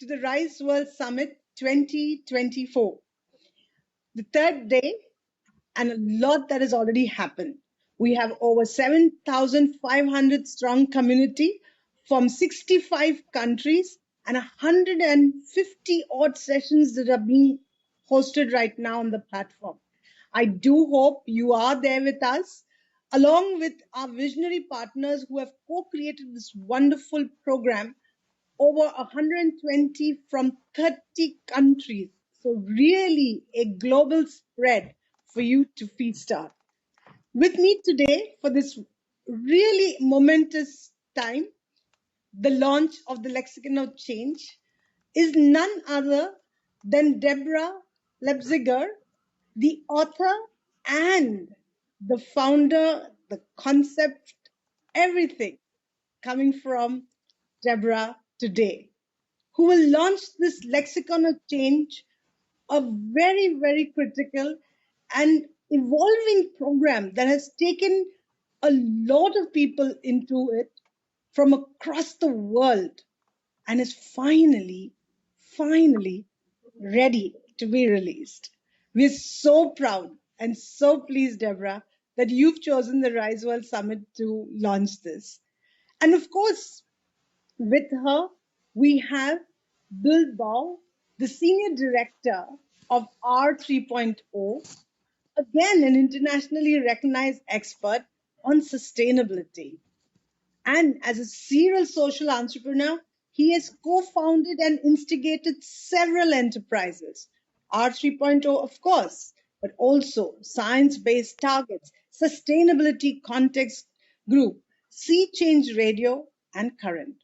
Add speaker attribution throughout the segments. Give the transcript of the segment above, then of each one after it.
Speaker 1: the Rise World Summit 2024, the third day, and a lot that has already happened. We have over 7,500 strong community from 65 countries and 150 odd sessions that are being hosted right now on the platform. I do hope you are there with us, along with our visionary partners who have co-created this wonderful program, over 120 from 30 countries. So really a global spread for you to feast on. With me today for this really momentous time, the launch of the Lexicon of Change, is none other than Deborah Leipziger, the author and the founder, the concept, everything coming from Deborah today, who will launch this Lexicon of Change, a very, very critical and evolving program that has taken a lot of people into it from across the world and is finally ready to be released. We're so proud and so pleased, Deborah, that you've chosen the Rise World Summit to launch this. And of course, with her, we have Bill Baue, the Senior Director of R 3.0, again, an internationally recognized expert on sustainability. And as a serial social entrepreneur, he has co-founded and instigated several enterprises. R 3.0, of course, but also science-based targets, sustainability context group, Sea Change Radio, and Current.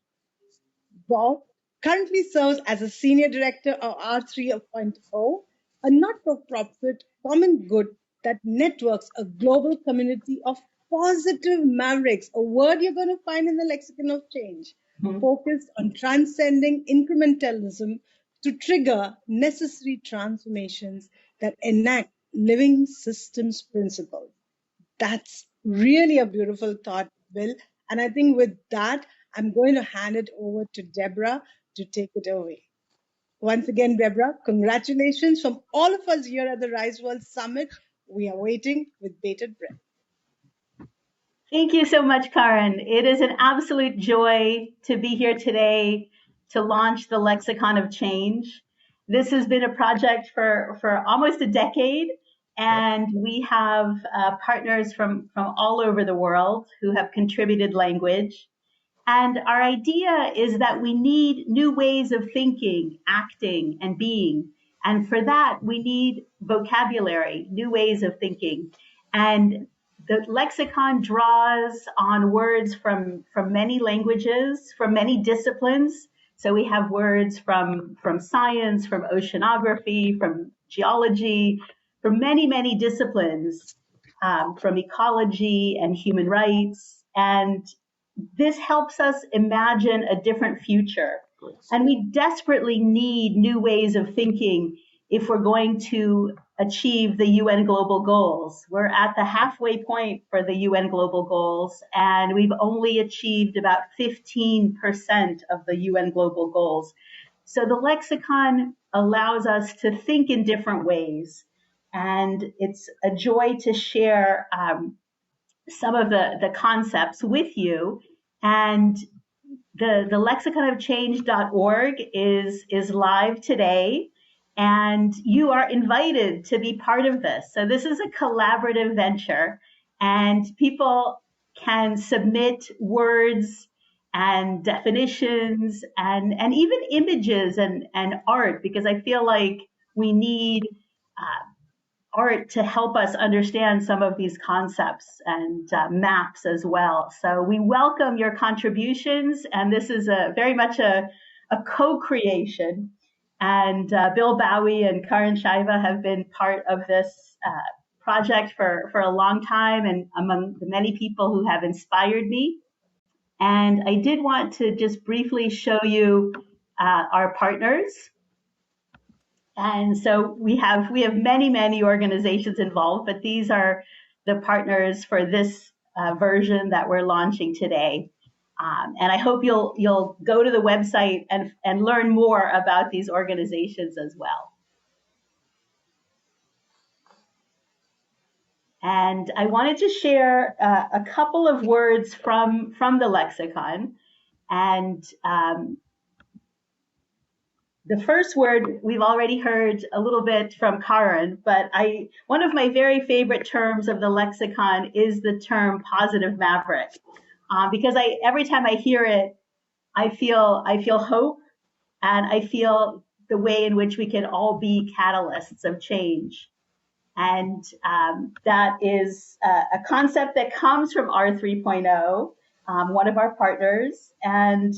Speaker 1: Bob currently serves as a senior director of R 3.0, a not-for-profit common good that networks a global community of positive mavericks, a word you're going to find in the Lexicon of Change, focused on transcending incrementalism to trigger necessary transformations that enact living systems principles. That's really a beautiful thought, Bill. And I think with that, I'm going to hand it over to Deborah to take it away. Once again, Deborah, congratulations from all of us here at the Rise World Summit. We are waiting with bated breath.
Speaker 2: Thank you so much, Karan. It is an absolute joy to be here today to launch the Lexicon of Change. This has been a project for almost a decade, and we have partners from all over the world who have contributed language. And our idea is that we need new ways of thinking, acting, and being. And for that, we need vocabulary, new ways of thinking. And the lexicon draws on words from many languages, from many disciplines. So we have words from science, from oceanography, from geology, from many disciplines, from ecology and human rights. And this helps us imagine a different future. And we desperately need new ways of thinking if we're going to achieve the UN global goals. We're at the halfway point for the UN global goals, and we've only achieved about 15% of the UN global goals. So the lexicon allows us to think in different ways. And it's a joy to share some of the concepts with you. And the lexiconofchange.org is live today, and you are invited to be part of this. So this is a collaborative venture, and people can submit words and definitions and even images and art, because I feel like we need art to help us understand some of these concepts and maps as well. So we welcome your contributions, and this is very much a co-creation. And Bill Baue and Karan Shaiva have been part of this project for a long time, and among the many people who have inspired me. And I did want to just briefly show you our partners. And so we have many organizations involved, but these are the partners for this version that we're launching today. And I hope you'll go to the website and learn more about these organizations as well. And I wanted to share a couple of words from the lexicon. And the first word we've already heard a little bit from Karen, but one of my very favorite terms of the lexicon is the term positive maverick, because every time I hear it, I feel hope, and I feel the way in which we can all be catalysts of change. And that is a concept that comes from R 3.0, one of our partners. And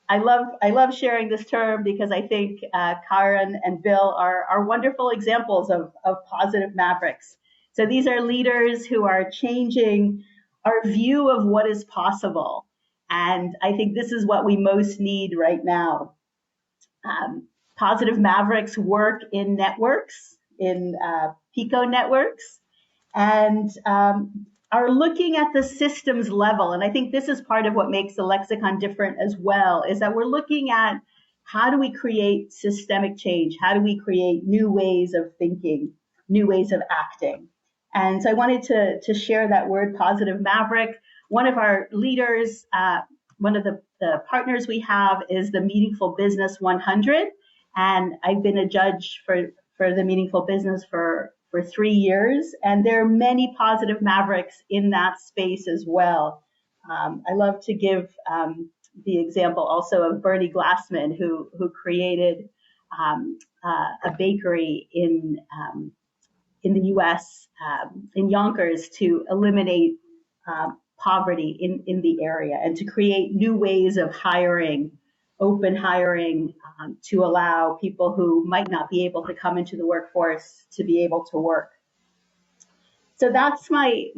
Speaker 2: I love sharing this term because I think Karen and Bill are wonderful examples of positive mavericks. So these are leaders who are changing our view of what is possible. And I think this is what we most need right now. Positive mavericks work in networks, in Pico networks, and are looking at the systems level. And I think this is part of what makes the lexicon different as well, is that we're looking at how do we create systemic change? How do we create new ways of thinking, new ways of acting? And so I wanted to share that word, positive maverick. One of our leaders, one of the partners we have is the Meaningful Business 100. And I've been a judge for the Meaningful Business for 3 years. And there are many positive mavericks in that space as well. I love to give the example also of Bernie Glassman, who created a bakery in the U.S., in Yonkers, to eliminate poverty in the area and to create new ways of hiring, open hiring, to allow people who might not be able to come into the workforce to be able to work. So that's my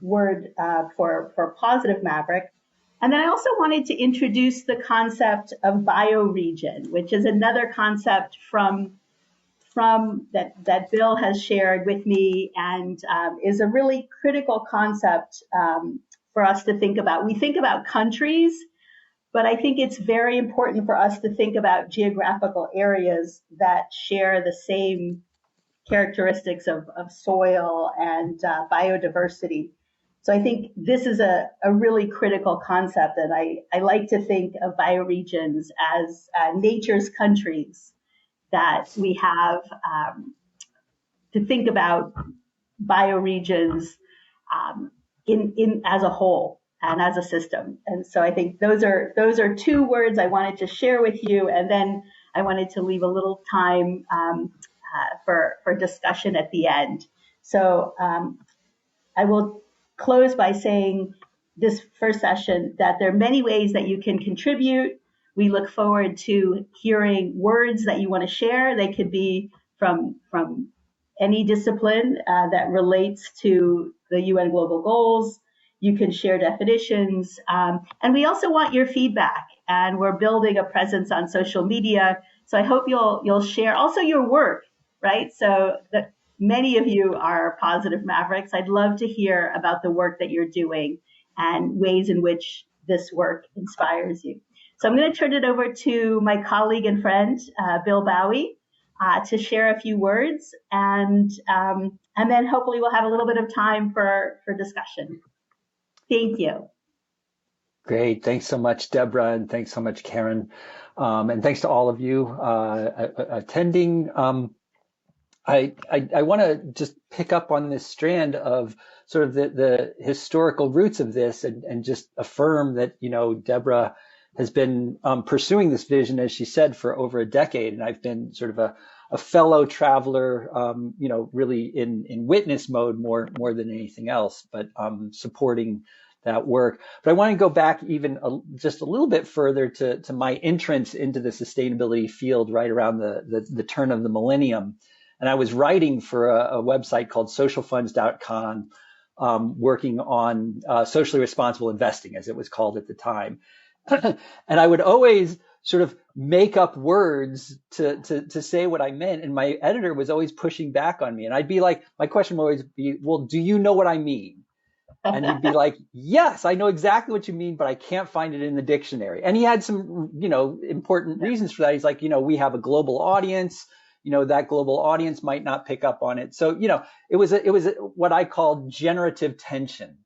Speaker 2: word for positive maverick. And then I also wanted to introduce the concept of bioregion, which is another concept from that Bill has shared with me, and is a really critical concept for us to think about. We think about countries, but I think it's very important for us to think about geographical areas that share the same characteristics of soil and biodiversity. So I think this is a really critical concept, and I like to think of bioregions as nature's countries that we have, to think about bioregions in as a whole and as a system. And so I think those are two words I wanted to share with you, and then I wanted to leave a little time for discussion at the end. So I will close by saying this first session that there are many ways that you can contribute. We look forward to hearing words that you want to share. They could be from any discipline that relates to the UN Global Goals. You can share definitions. And we also want your feedback. And we're building a presence on social media. So I hope you'll share also your work, right? So that many of you are positive mavericks. I'd love to hear about the work that you're doing and ways in which this work inspires you. So I'm going to turn it over to my colleague and friend, Bill Baue, to share a few words, and then hopefully we'll have a little bit of time for discussion. Thank you.
Speaker 3: Great. Thanks so much, Deborah, and thanks so much, Karen. And thanks to all of you attending. I want to just pick up on this strand of sort of the historical roots of this, and just affirm that, Deborah has been pursuing this vision, as she said, for over a decade. And I've been sort of a fellow traveler, really in witness mode more than anything else, but supporting that work. But I want to go back even just a little bit further to my entrance into the sustainability field right around the turn of the millennium. And I was writing for a website called socialfunds.com, working on socially responsible investing, as it was called at the time. And I would always sort of make up words to say what I meant. And my editor was always pushing back on me. And I'd be like, my question would always be, well, do you know what I mean? And he'd be like, yes, I know exactly what you mean, but I can't find it in the dictionary. And he had some, important reasons for that. He's like, we have a global audience, that global audience might not pick up on it. So, it was what I call generative tension.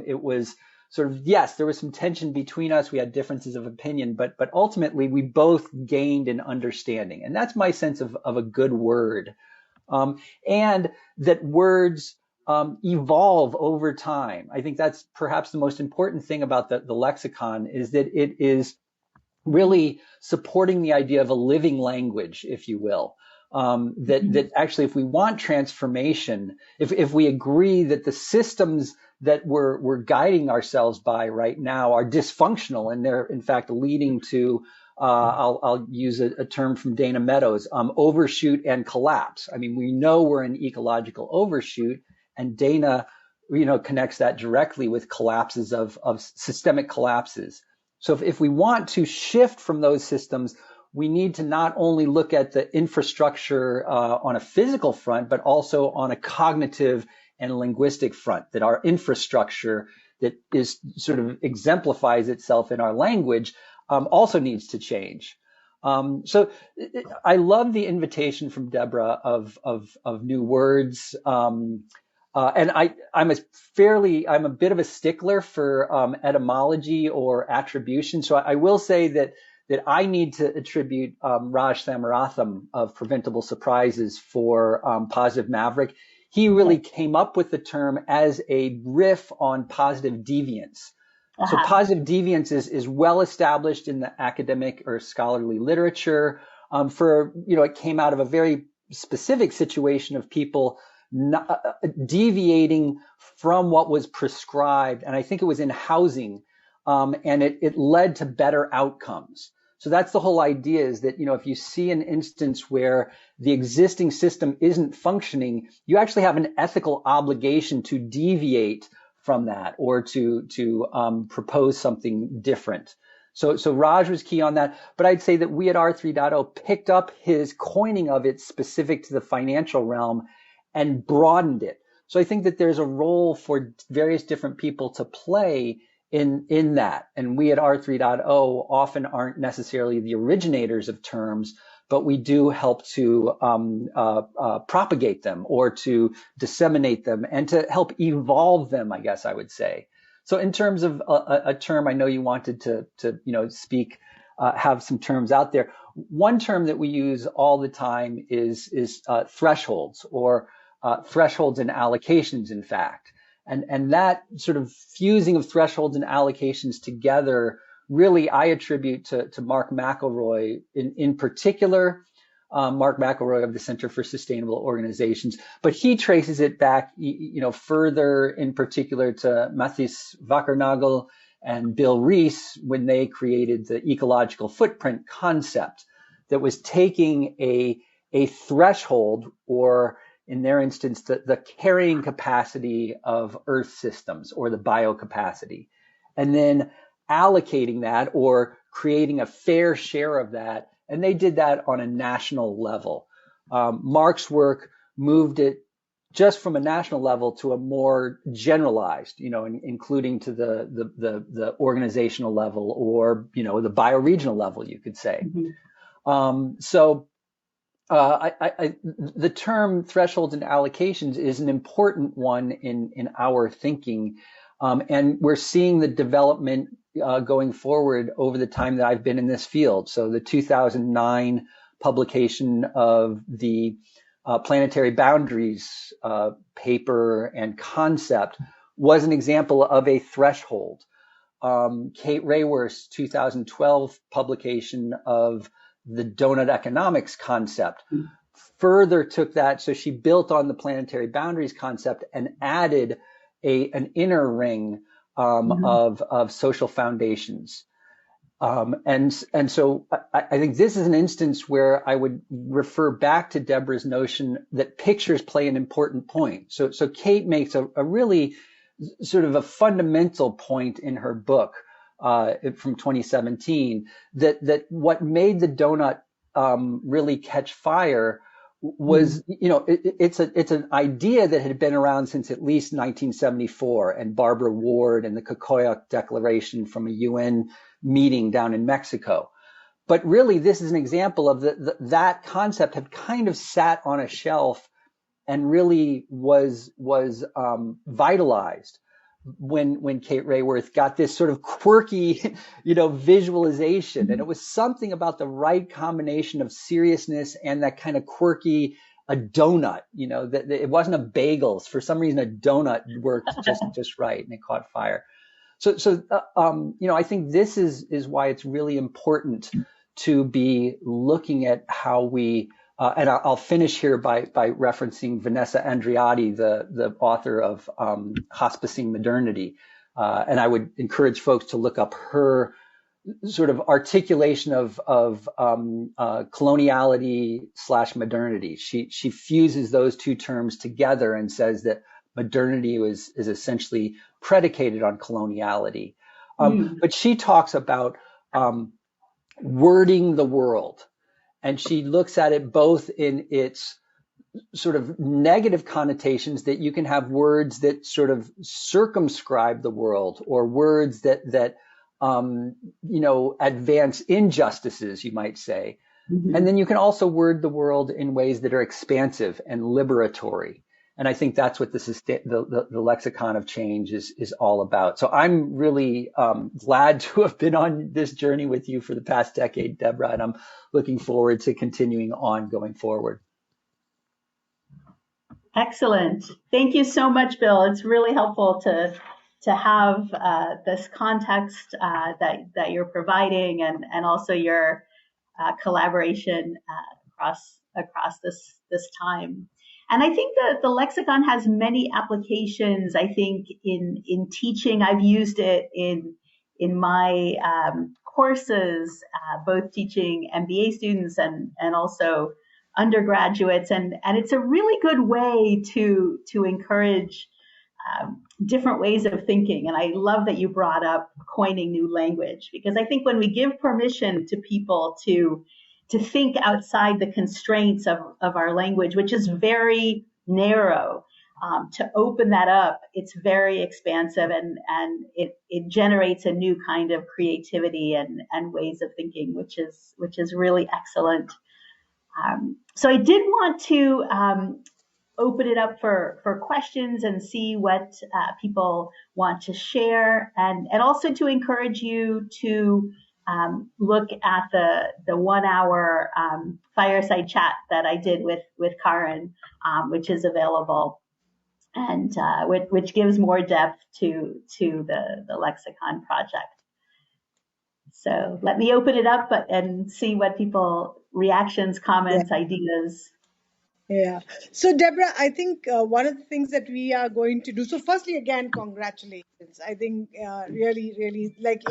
Speaker 3: It was sort of, yes, there was some tension between us. We had differences of opinion, but ultimately we both gained an understanding. And that's my sense of a good word. And that words evolve over time. I think that's perhaps the most important thing about the lexicon, is that it is really supporting the idea of a living language, if you will. That actually, if we want transformation, if we agree that the systems that we're guiding ourselves by right now are dysfunctional, and they're in fact leading to I'll use a term from Dana Meadows, overshoot and collapse. I mean, we know we're in ecological overshoot, and Dana, connects that directly with collapses of systemic collapses. So if we want to shift from those systems, we need to not only look at the infrastructure on a physical front, but also on a cognitive and linguistic front, that our infrastructure that is sort of exemplifies itself in our language also needs to change. So I love the invitation from Deborah of new words. And I'm a bit of a stickler for etymology or attribution. So I will say that I need to attribute Raj Thamaratham of Preventable Surprises for Positive Maverick. He really came up with the term as a riff on positive deviance. So positive deviance is well established in the academic or scholarly literature. It came out of a very specific situation of people deviating from what was prescribed. And I think it was in housing, and it led to better outcomes. So that's the whole idea, is that, if you see an instance where the existing system isn't functioning, you actually have an ethical obligation to deviate from that, or to propose something different. So Raj was key on that. But I'd say that we at R3.0 picked up his coining of it specific to the financial realm and broadened it. So I think that there's a role for various different people to play in that. And we at R3.0 often aren't necessarily the originators of terms, but we do help to propagate them, or to disseminate them, and to help evolve them, I guess I would say. So in terms of a term, I know you wanted to speak, have some terms out there. One term that we use all the time is thresholds, or thresholds and allocations, in fact. And that sort of fusing of thresholds and allocations together, really I attribute to Mark McElroy in particular, Mark McElroy of the Center for Sustainable Organizations, but he traces it back, further in particular to Mathis Wackernagel and Bill Rees, when they created the ecological footprint concept that was taking a threshold, or in their instance, the carrying capacity of Earth systems, or the biocapacity, and then allocating that, or creating a fair share of that. And they did that on a national level. Mark's work moved it just from a national level to a more generalized, including to the organizational level, or, the bioregional level, you could say. The term thresholds and allocations is an important one in our thinking. And we're seeing the development going forward over the time that I've been in this field. So the 2009 publication of the planetary boundaries paper and concept was an example of a threshold. Kate Raworth's 2012 publication of the donut economics concept further took that. So she built on the planetary boundaries concept and added an inner ring of social foundations. And so I think this is an instance where I would refer back to Deborah's notion that pictures play an important point. So Kate makes a really sort of a fundamental point in her book from 2017, that what made the donut really catch fire was, it's an idea that had been around since at least 1974, and Barbara Ward and the Cocoyoc Declaration from a UN meeting down in Mexico. But really, this is an example of that concept had kind of sat on a shelf and really was vitalized when Kate Raworth got this sort of quirky, visualization. And it was something about the right combination of seriousness and that kind of quirky, a donut, that it wasn't a bagel. For some reason, a donut worked just right, and it caught fire. So I think this is why it's really important to be looking at how we, and I'll finish here by referencing Vanessa Andreotti, the author of Hospicing Modernity. And I would encourage folks to look up her sort of articulation of coloniality / modernity. She fuses those two terms together and says that modernity is essentially predicated on coloniality. But she talks about wording the world. And she looks at it both in its sort of negative connotations, that you can have words that sort of circumscribe the world, or words that advance injustices, you might say. Mm-hmm. And then you can also word the world in ways that are expansive and liberatory. And I think that's what the Lexicon of Change is all about. So I'm really glad to have been on this journey with you for the past decade, Deborah, and I'm looking forward to continuing on going forward.
Speaker 2: Excellent. Thank you so much, Bill. It's really helpful to have this context that you're providing, and also your collaboration across this time. And I think that the lexicon has many applications. I think in teaching, I've used it in my courses, both teaching MBA students and also undergraduates, and it's a really good way to encourage different ways of thinking. And I love that you brought up coining new language, because I think when we give permission to people to think outside the constraints of our language, which is very narrow, to open that up, it's very expansive, and it generates a new kind of creativity and ways of thinking, which is really excellent. So I did want to open it up for questions and see what people want to share, and also to encourage you to look at the 1 hour fireside chat that I did with Karen, which is available, and which gives more depth to the lexicon project. So let me open it up and see what people, reactions, comments, ideas.
Speaker 1: Yeah. So, Deborah, I think one of the things that we are going to do. So, firstly, again, congratulations. I think really, really, like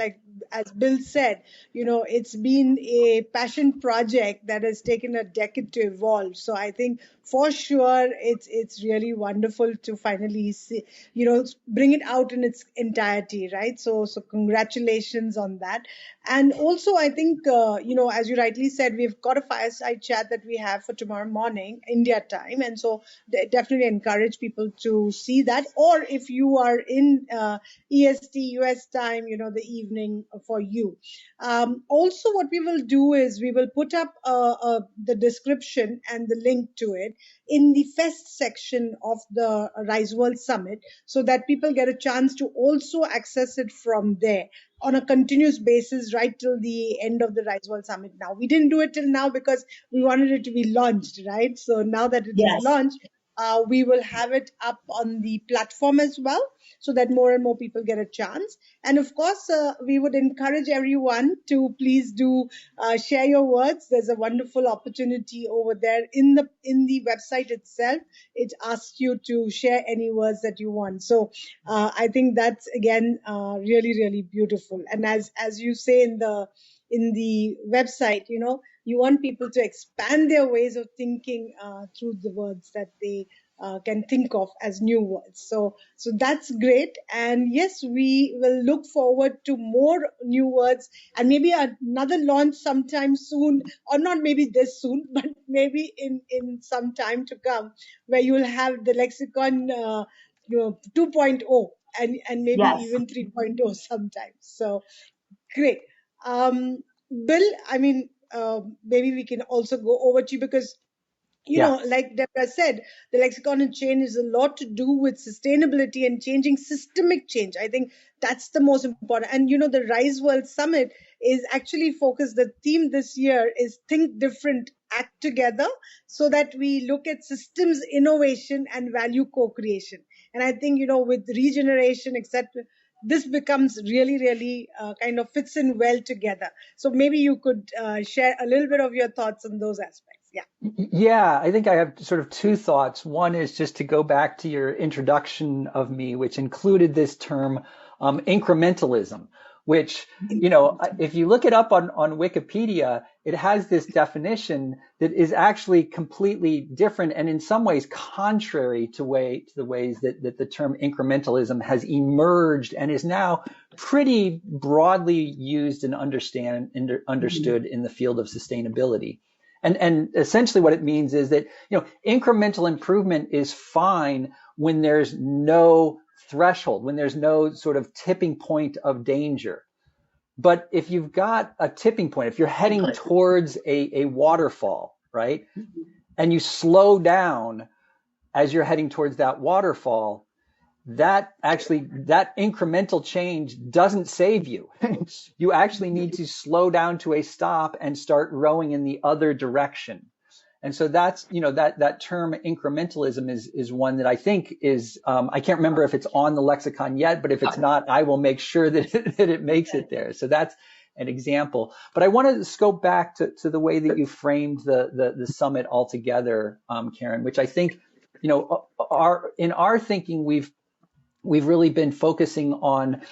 Speaker 1: as Bill said, it's been a passion project that has taken a decade to evolve. So, I think for sure it's really wonderful to finally see, bring it out in its entirety, right? So congratulations on that. And also, I think, as you rightly said, we've got a fireside chat that we have for tomorrow morning, India time. And so definitely encourage people to see that. Or if you are in EST, US time, the evening for you. Also, what we will do is we will put up the description and the link to it in the fest section of the Rise World Summit, so that people get a chance to also access it from there on a continuous basis right till the end of the Rise World Summit. Now, we didn't do it till now because we wanted it to be launched, right? So now that it is launched, we will have it up on the platform as well, so that more and more people get a chance. And of course, we would encourage everyone to please do share your words. There's a wonderful opportunity over there in the website itself. It asks you to share any words that you want. So I think that's again really, really beautiful. And as you say in the website, you want people to expand their ways of thinking through the words that they can think of as new words. So that's great. And yes, we will look forward to more new words and maybe another launch sometime soon, or not maybe this soon, but maybe in some time to come, where you'll have the lexicon 2.0 and maybe
Speaker 2: Yes.
Speaker 1: even 3.0 sometimes. So great. Bill, I mean, maybe we can also go over to you because
Speaker 3: Yeah.
Speaker 1: like Deborah said, the lexicon of change is a lot to do with sustainability and changing systemic change. I think that's the most important. And the Rise World Summit is actually focused. The theme this year is Think Different, Act Together, so that we look at systems innovation and value co-creation. And I think with regeneration, etc., this becomes really, really kind of fits in well together. So maybe you could share a little bit of your thoughts on those aspects. Yeah.
Speaker 3: Yeah, I think I have sort of two thoughts. One is just to go back to your introduction of me, which included this term incrementalism, which, if you look it up on Wikipedia, it has this definition that is actually completely different and in some ways contrary to the ways that the term incrementalism has emerged and is now pretty broadly used and understood in the field of sustainability. And essentially what it means is that, incremental improvement is fine when there's no threshold, when there's no sort of tipping point of danger. But if you've got a tipping point, if you're heading towards a waterfall, right, and you slow down as you're heading towards that waterfall, that incremental change doesn't save you. You actually need to slow down to a stop and start rowing in the other direction. And so that's, that term incrementalism is one that I think is, I can't remember if it's on the lexicon yet, but if it's not, I will make sure that it makes it there. So that's an example. But I want to scope back to the way that you framed the summit altogether, Karen, which I think, in our thinking, we've really been focusing on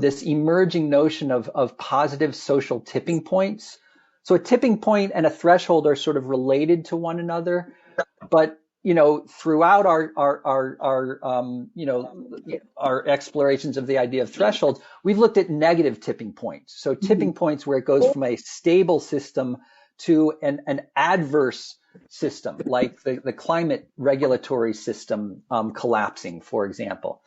Speaker 3: this emerging notion of positive social tipping points. So a tipping point and a threshold are sort of related to one another, but throughout our explorations of the idea of thresholds, we've looked at negative tipping points. So tipping points where it goes from a stable system to an adverse system, like the climate regulatory system collapsing, for example.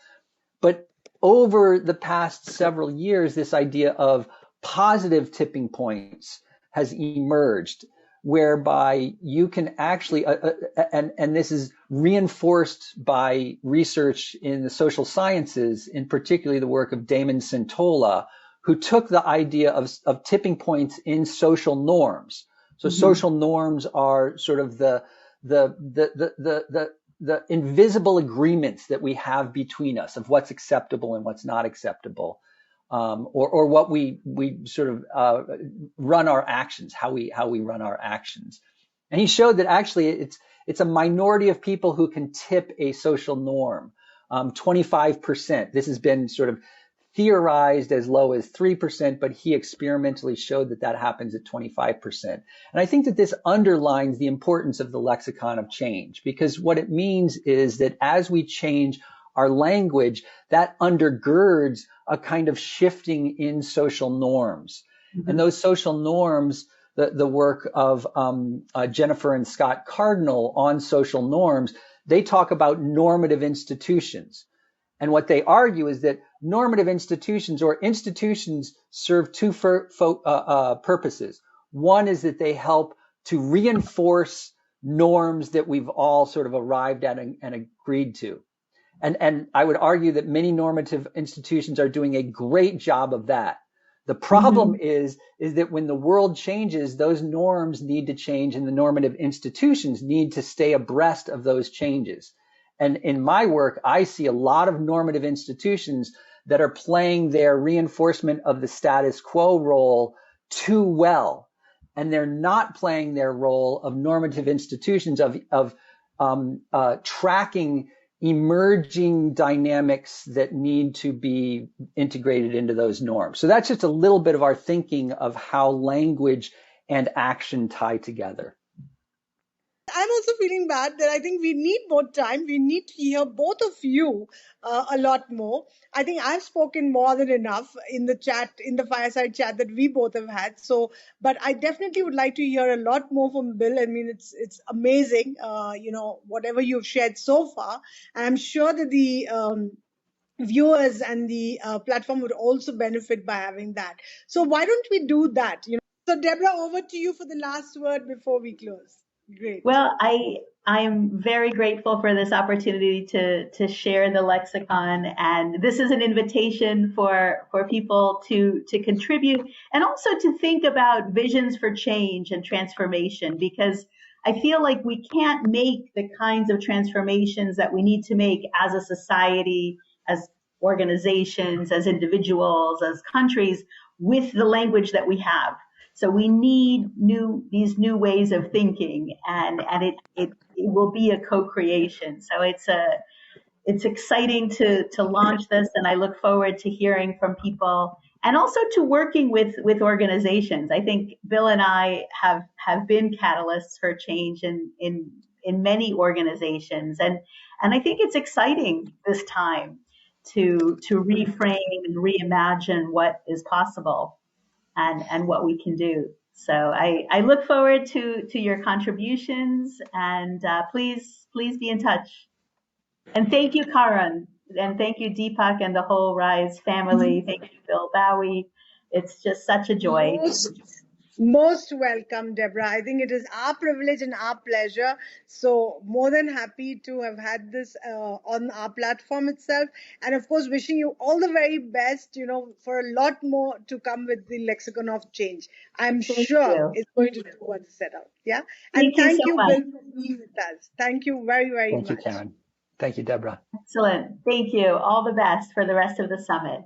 Speaker 3: But over the past several years, this idea of positive tipping points has emerged, whereby you can actually, and this is reinforced by research in the social sciences, in particularly the work of Damon Centola, who took the idea of tipping points in social norms. So social norms are sort of the invisible agreements that we have between us of what's acceptable and what's not acceptable, or what we sort of run our actions, how we run our actions. And he showed that actually it's a minority of people who can tip a social norm, 25%. This has been sort of theorized as low as 3%, but he experimentally showed that happens at 25%. And I think that this underlines the importance of the lexicon of change, because what it means is that as we change our language, that undergirds a kind of shifting in social norms. And those social norms, the work of Jennifer and Scott Cardinal on social norms, they talk about normative institutions. And what they argue is that normative institutions or institutions serve two purposes. One is that they help to reinforce norms that we've all sort of arrived at and agreed to. And I would argue that many normative institutions are doing a great job of that. The problem is that when the world changes, those norms need to change and the normative institutions need to stay abreast of those changes. And in my work, I see a lot of normative institutions that are playing their reinforcement of the status quo role too well. And they're not playing their role of normative institutions of tracking emerging dynamics that need to be integrated into those norms. So that's just a little bit of our thinking of how language and action tie together.
Speaker 1: I'm also feeling bad that I think we need more time. We need to hear both of you a lot more. I think I've spoken more than enough in the chat, in the fireside chat that we both have had. So, but I definitely would like to hear a lot more from Bill. I mean, it's amazing, whatever you've shared so far. And I'm sure that the viewers and the platform would also benefit by having that. So why don't we do that? So Deborah, over to you for the last word before we close. Great.
Speaker 2: Well, I am very grateful for this opportunity to share the lexicon, and this is an invitation for people to contribute and also to think about visions for change and transformation, because I feel like we can't make the kinds of transformations that we need to make as a society, as organizations, as individuals, as countries, with the language that we have. So we need these new ways of thinking, and it will be a co-creation. So it's exciting to launch this, and I look forward to hearing from people and also to working with organizations. I think Bill and I have been catalysts for change in many organizations, and I think it's exciting this time to reframe and reimagine what is possible and what we can do. So I look forward to your contributions, and please be in touch. And thank you, Karan, and thank you, Deepak, and the whole Rise family. Thank you, Bill Baue. It's just such a joy.
Speaker 1: Most welcome, Deborah. I think it is our privilege and our pleasure. So more than happy to have had this on our platform itself. And of course, wishing you all the very best, for a lot more to come with the Lexicon of Change. I'm sure it's going to do what it's set out. Yeah. And thank you, Bill, for being with us. Thank you very, very much.
Speaker 3: Thank you, Karen. Thank you, Deborah.
Speaker 2: Excellent. Thank you. All the best for the rest of the summit.